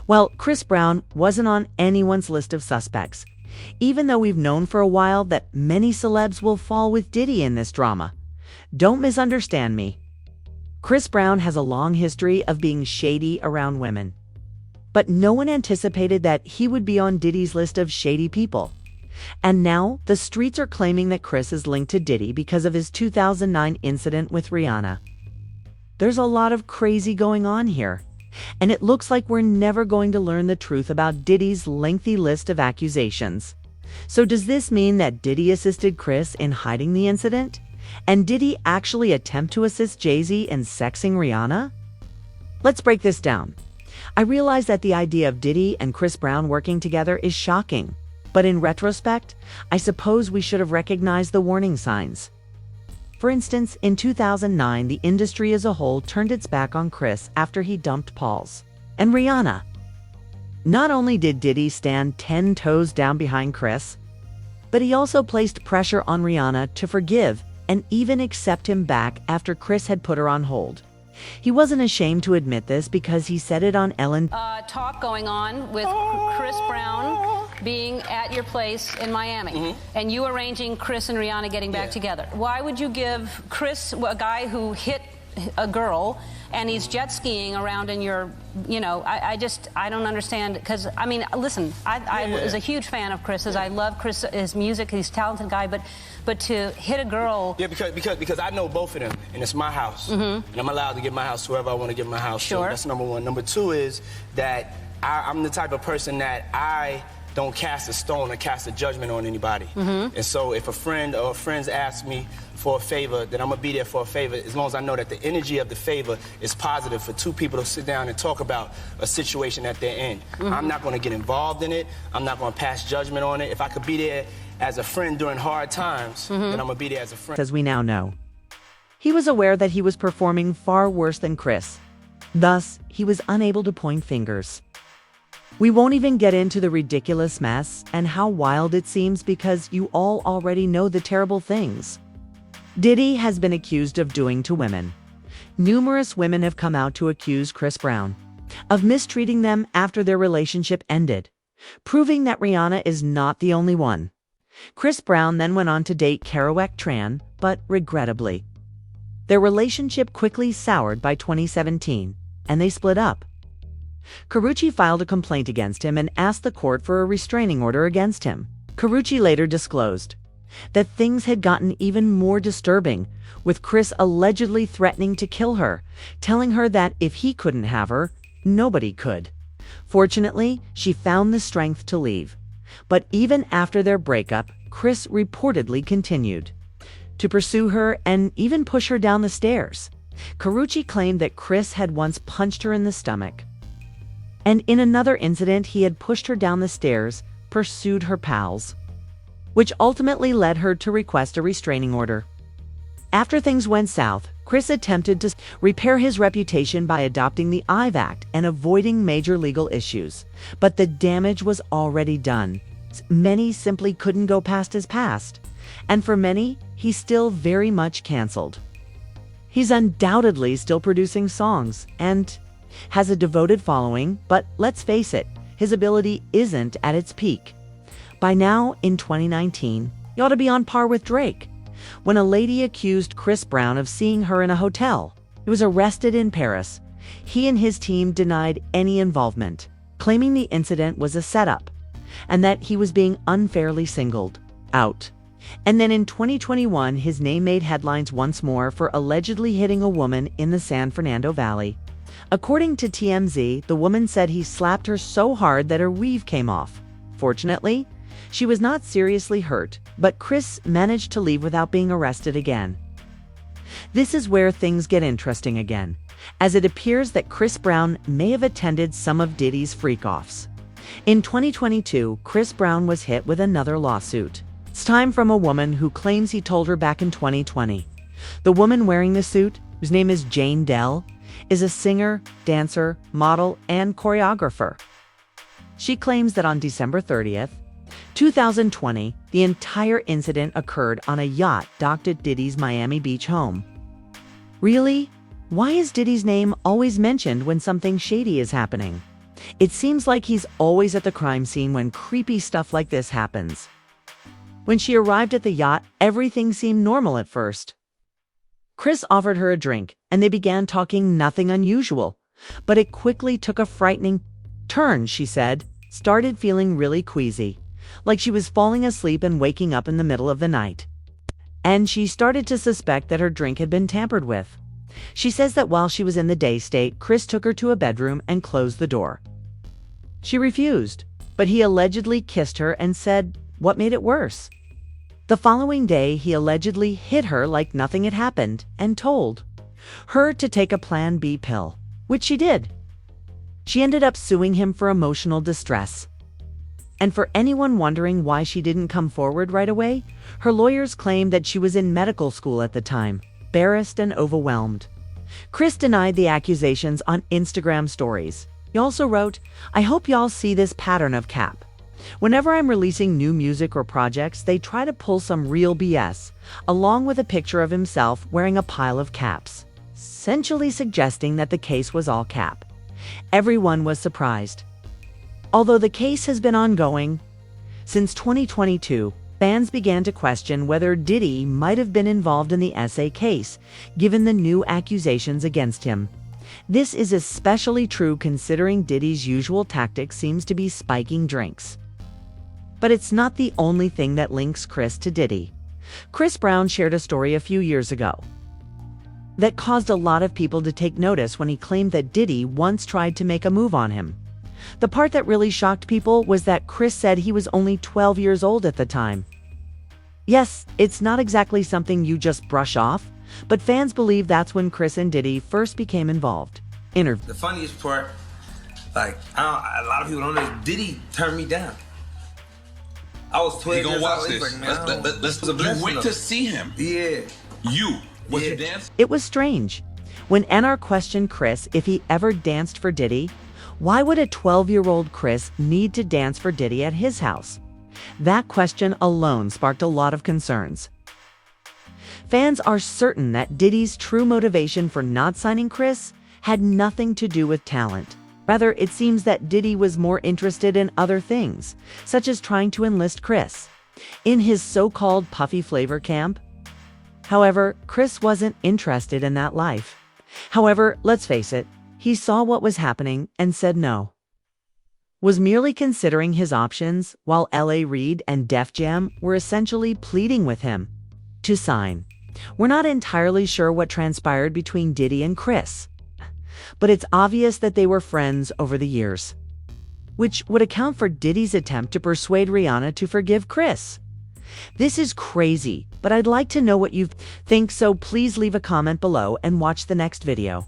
Well, Chris Brown wasn't on anyone's list of suspects, even though we've known for a while that many celebs will fall with Diddy in this drama. Don't misunderstand me. Chris Brown has a long history of being shady around women. But no one anticipated that he would be on Diddy's list of shady people. And now, the streets are claiming that Chris is linked to Diddy because of his 2009 incident with Rihanna. There's a lot of crazy going on here, and it looks like we're never going to learn the truth about Diddy's lengthy list of accusations. So does this mean that Diddy assisted Chris in hiding the incident? And did he actually attempt to assist Jay-Z in sexing Rihanna? Let's break this down. I realize that the idea of Diddy and Chris Brown working together is shocking, but in retrospect, I suppose we should have recognized the warning signs. For instance, in 2009, the industry as a whole turned its back on Chris after he dumped Pauls and Rihanna. Not only did Diddy stand 10 toes down behind Chris, but he also placed pressure on Rihanna to forgive and even accept him back after Chris had put her on hold. He wasn't ashamed to admit this because he said it on Ellen. Talk going on with Chris Brown being at your place in Miami, and you arranging Chris and Rihanna getting back together. Why would you give Chris, a guy who hit a girl, and he's jet skiing around in your, I don't understand, because, I mean, listen, I was a huge fan of Chris's. I love his music, he's a talented guy, but to hit a girl... Yeah, because I know both of them, and it's my house, and I'm allowed to give my house to whoever I want to give my house to. That's number one. Number two is that I'm the type of person that I don't cast a stone or cast a judgment on anybody. And so if a friend or friends ask me for a favor, then I'm gonna be there for a favor as long as I know that the energy of the favor is positive for two people to sit down and talk about a situation that they're in. I'm not gonna get involved in it. I'm not gonna pass judgment on it. If I could be there as a friend during hard times, then I'm gonna be there as a friend. As we now know, he was aware that he was performing far worse than Chris. Thus, he was unable to point fingers. We won't even get into the ridiculous mess and how wild it seems because you all already know the terrible things Diddy has been accused of doing to women. Numerous women have come out to accuse Chris Brown of mistreating them after their relationship ended, proving that Rihanna is not the only one. Chris Brown then went on to date Kerouac Tran, but regrettably, their relationship quickly soured by 2017, and they split up. Karrueche filed a complaint against him and asked the court for a restraining order against him. Karrueche later disclosed that things had gotten even more disturbing, with Chris allegedly threatening to kill her, telling her that if he couldn't have her, nobody could. Fortunately, she found the strength to leave. But even after their breakup, Chris reportedly continued to pursue her and even push her down the stairs. Karrueche claimed that Chris had once punched her in the stomach, and in another incident he had pushed her down the stairs, pursued her pals, which ultimately led her to request a restraining order. After things went south, Chris attempted to repair his reputation by adopting the IVE Act and avoiding major legal issues. But the damage was already done. Many simply couldn't go past his past, and for many, he's still very much canceled. He's undoubtedly still producing songs and has a devoted following, but let's face it, his ability isn't at its peak. By now, in 2019, he ought to be on par with Drake. When a lady accused Chris Brown of seeing her in a hotel, he was arrested in Paris. He and his team denied any involvement, claiming the incident was a setup and that he was being unfairly singled out. And then in 2021, his name made headlines once more for allegedly hitting a woman in the San Fernando Valley. According to TMZ, the woman said he slapped her so hard that her weave came off. Fortunately, she was not seriously hurt, but Chris managed to leave without being arrested again. This is where things get interesting again, as it appears that Chris Brown may have attended some of Diddy's freak-offs. In 2022, Chris Brown was hit with another lawsuit, this time from a woman who claims he told her back in 2020. The woman wearing the suit, whose name is Jane Dell, is a singer, dancer, model, and choreographer. She claims that on December 30th, 2020, the entire incident occurred on a yacht docked at Diddy's Miami Beach home. Really? Why is Diddy's name always mentioned when something shady is happening? It seems like he's always at the crime scene when creepy stuff like this happens. When she arrived at the yacht, everything seemed normal at first. Chris offered her a drink, and they began talking nothing unusual. But it quickly took a frightening turn, she said, started feeling really queasy, like she was falling asleep and waking up in the middle of the night. And she started to suspect that her drink had been tampered with. She says that while she was in the day state, Chris took her to a bedroom and closed the door. She refused, but he allegedly kissed her and said, "What made it worse?" The following day, he allegedly hit her like nothing had happened and told her to take a Plan B pill, which she did. She ended up suing him for emotional distress. And for anyone wondering why she didn't come forward right away, her lawyers claimed that she was in medical school at the time, embarrassed and overwhelmed. Chris denied the accusations on Instagram stories. He also wrote, "I hope y'all see this pattern of cap. Whenever I'm releasing new music or projects, they try to pull some real BS, along with a picture of himself wearing a pile of caps, essentially suggesting that the case was all cap." Everyone was surprised. Although the case has been ongoing since 2022, fans began to question whether Diddy might have been involved in the SA case, given the new accusations against him. This is especially true considering Diddy's usual tactic seems to be spiking drinks. But it's not the only thing that links Chris to Diddy. Chris Brown shared a story a few years ago that caused a lot of people to take notice when he claimed that Diddy once tried to make a move on him. The part that really shocked people was that Chris said he was only 12 years old at the time. Yes, it's not exactly something you just brush off, but fans believe that's when Chris and Diddy first became involved. The funniest part, like, a lot of people don't know, Diddy turned me down. I was 12 years watch old. this. Like, man, Let's it was a blessing, you went though. to see him. Yeah. Was Yeah. you dance? It was strange. When NR questioned Chris if he ever danced for Diddy, why would a 12-year-old Chris need to dance for Diddy at his house? That question alone sparked a lot of concerns. Fans are certain that Diddy's true motivation for not signing Chris had nothing to do with talent. Rather, it seems that Diddy was more interested in other things, such as trying to enlist Chris in his so-called puffy flavor camp. However, Chris wasn't interested in that life. However, let's face it, he saw what was happening and said no. Was merely considering his options, while L.A. Reid and Def Jam were essentially pleading with him to sign. We're not entirely sure what transpired between Diddy and Chris, but it's obvious that they were friends over the years, which would account for Diddy's attempt to persuade Rihanna to forgive Chris. This is crazy, but I'd like to know what you think, so please leave a comment below and watch the next video.